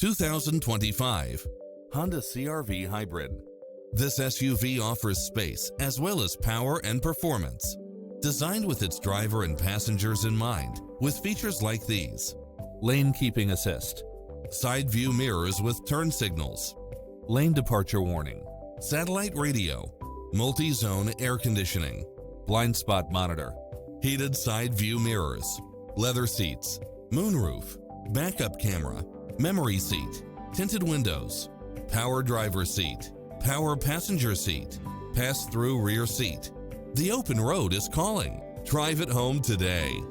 2025 Honda CR-V Hybrid. This SUV offers space as well as power and performance. Designed with its driver and passengers in mind, with features like these: lane keeping assist, side view mirrors with turn signals, lane departure warning, satellite radio, multi-zone air conditioning, blind spot monitor, heated side view mirrors, leather seats, moonroof, backup camera, memory seat, tinted windows, power driver seat, power passenger seat, pass-through rear seat. The open road is calling. Drive it home today.